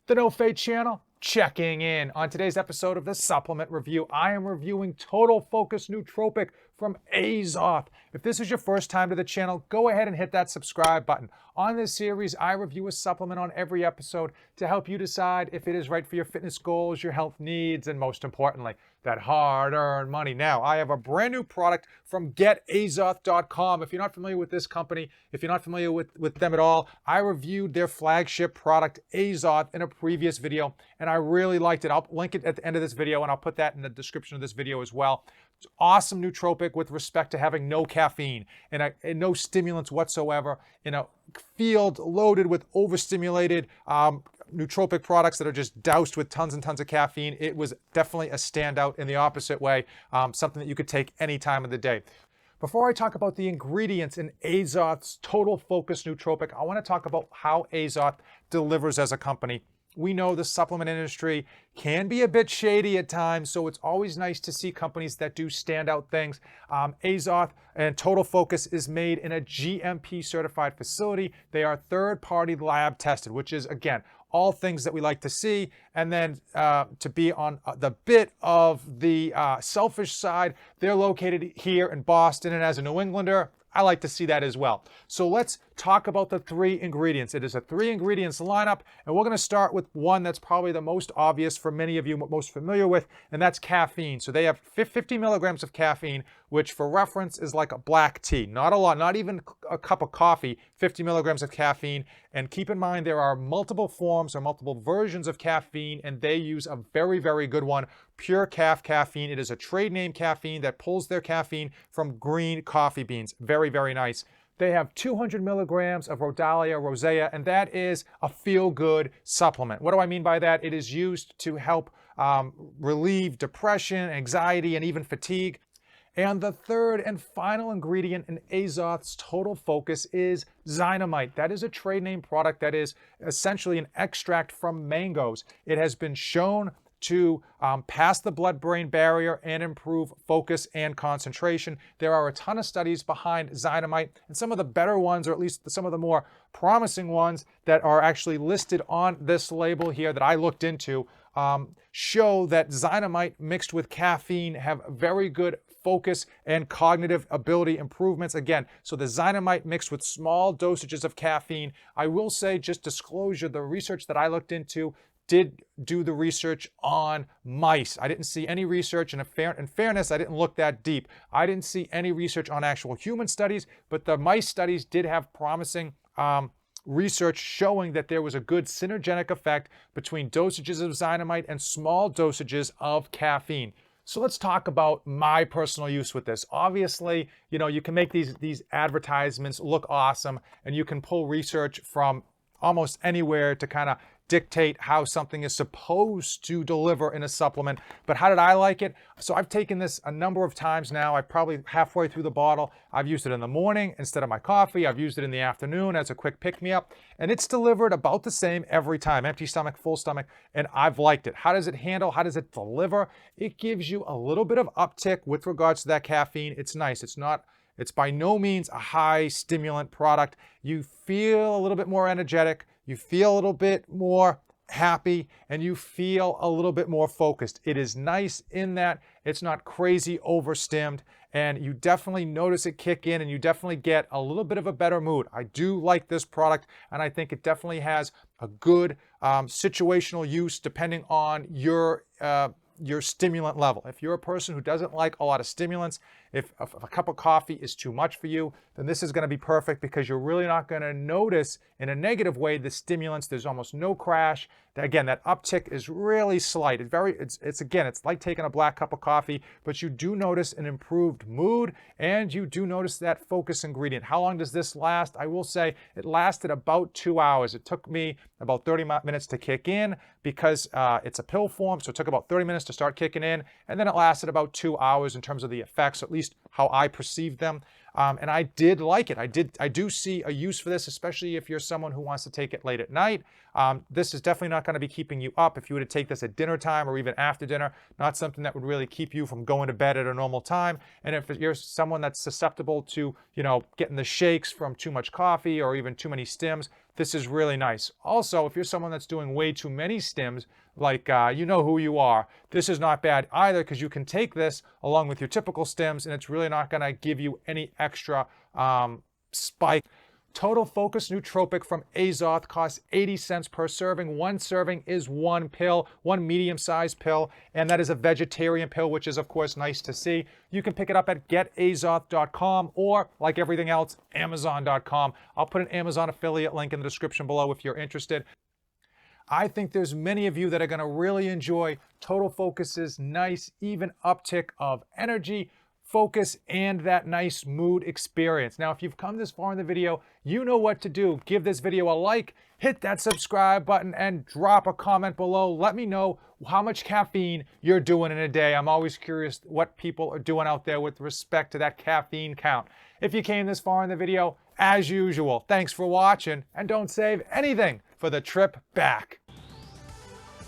The No Fate channel, checking in. On today's episode of the Supplement Review, I am reviewing Total Focus Nootropic from Azoth. If this is your first time to the channel, go ahead and hit that subscribe button. On this series, I review a supplement on every episode to help you decide if it is right for your fitness goals, your health needs, and most importantly, that hard-earned money. Now, I have a brand new product from getazoth.com. If you're not familiar with this company, if you're not familiar with them at all, I reviewed their flagship product, Azoth, in a previous video, and I really liked it. I'll link it at the end of this video, and I'll put that in the description of this video as well. It's awesome nootropic with respect to having no caffeine and no stimulants whatsoever in a field loaded with overstimulated nootropic products that are just doused with tons and tons of caffeine. It was definitely a standout in the opposite way, something that you could take any time of the day. Before I talk about the ingredients in Azoth's Total Focus Nootropic, I want to talk about how Azoth delivers as a company. We know the supplement industry can be a bit shady at times, so it's always nice to see companies that do standout things. Azoth and Total Focus is made in a GMP certified facility. They are third-party lab tested, which is, again, all things that we like to see. And then to be on the bit of the selfish side, they're located here in Boston, and as a New Englander, I like to see that as well. So let's talk about the three ingredients. It is a 3 ingredients lineup, and we're going to start with one that's probably the most obvious for many of you, most familiar with, and that's caffeine. So they have 50 milligrams of caffeine, which for reference is like a black tea. Not a lot, not even a cup of coffee, 50 milligrams of caffeine. And keep in mind there are multiple forms or multiple versions of caffeine, and they use a very, very good one, Pure Caffeine. It is a trade name caffeine that pulls their caffeine from green coffee beans. Very, very nice. They have 200 milligrams of Rhodiola rosea, and that is a feel-good supplement. What do I mean by that? It is used to help relieve depression, anxiety, and even fatigue. And the third and final ingredient in Azoth's Total Focus is Zynamite. That is a trade name product that is essentially an extract from mangoes. It has been shown to pass the blood-brain barrier and improve focus and concentration. There are a ton of studies behind Zynamite, and some of the better ones, or at least some of the more promising ones that are actually listed on this label here that I looked into, show that Zynamite mixed with caffeine have very good focus and cognitive ability improvements. Again, so the Zynamite mixed with small dosages of caffeine. I will say, just disclosure, the research that I looked into did do the research on mice. I didn't see any research, and in fairness, I didn't look that deep. I didn't see any research on actual human studies, but the mice studies did have promising research showing that there was a good synergetic effect between dosages of Zynamite and small dosages of caffeine. So let's talk about my personal use with this. Obviously, you know, you can make these advertisements look awesome, and you can pull research from almost anywhere to kind of dictate how something is supposed to deliver in a supplement. But how did I like it? So I've taken this a number of times now. I'm probably halfway through the bottle. I've used it in the morning instead of my coffee. I've used it in the afternoon as a quick pick-me-up. And it's delivered about the same every time. Empty stomach, full stomach, and I've liked it. How does it handle? How does it deliver? It gives you a little bit of uptick with regards to that caffeine. It's nice. It's by no means a high stimulant product. You feel a little bit more energetic. You feel a little bit more happy, and you feel a little bit more focused. It is nice in that it's not crazy overstimmed, and you definitely notice it kick in, and you definitely get a little bit of a better mood. I do like this product, and I think it definitely has a good situational use depending on your stimulant level. If you're a person who doesn't like a lot of stimulants, if a cup of coffee is too much for you, then this is going to be perfect because you're really not going to notice in a negative way the stimulants. There's almost no crash. Again, that uptick is really slight. It's like taking a black cup of coffee, but you do notice an improved mood, and you do notice that focus ingredient. How long does this last? I will say it lasted about 2 hours. It took me about 30 minutes to kick in because it's a pill form, so it took about 30 minutes to start kicking in, and then it lasted about 2 hours in terms of the effects, at least how I perceived them. And I did like it. I do see a use for this, especially if you're someone who wants to take it late at night. This is definitely not going to be keeping you up if you were to take this at dinner time or even after dinner. Not something that would really keep you from going to bed at a normal time. And if you're someone that's susceptible to, getting the shakes from too much coffee or even too many stims, this is really nice. Also, if you're someone that's doing way too many stims, like you know who you are, this is not bad either, because you can take this along with your typical stims and it's really not going to give you any extra spike. Total Focus Nootropic from Azoth costs 80 cents per serving. One serving is one pill, one medium-sized pill, and that is a vegetarian pill, which is, of course, nice to see. You can pick it up at getazoth.com or, like everything else, amazon.com. I'll put an Amazon affiliate link in the description below if you're interested. I think there's many of you that are going to really enjoy Total Focus's nice, even uptick of energy, focus, and that nice mood experience. Now, if you've come this far in the video, you know what to do. Give this video a like, hit that subscribe button, and drop a comment below. Let me know how much caffeine you're doing in a day. I'm always curious what people are doing out there with respect to that caffeine count. If you came this far in the video, as usual, thanks for watching, and don't save anything for the trip back.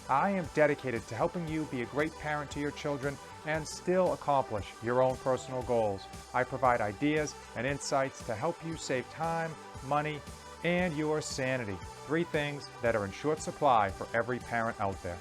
I am dedicated to helping you be a great parent to your children and still accomplish your own personal goals. I provide ideas and insights to help you save time, money, and your sanity. 3 things that are in short supply for every parent out there.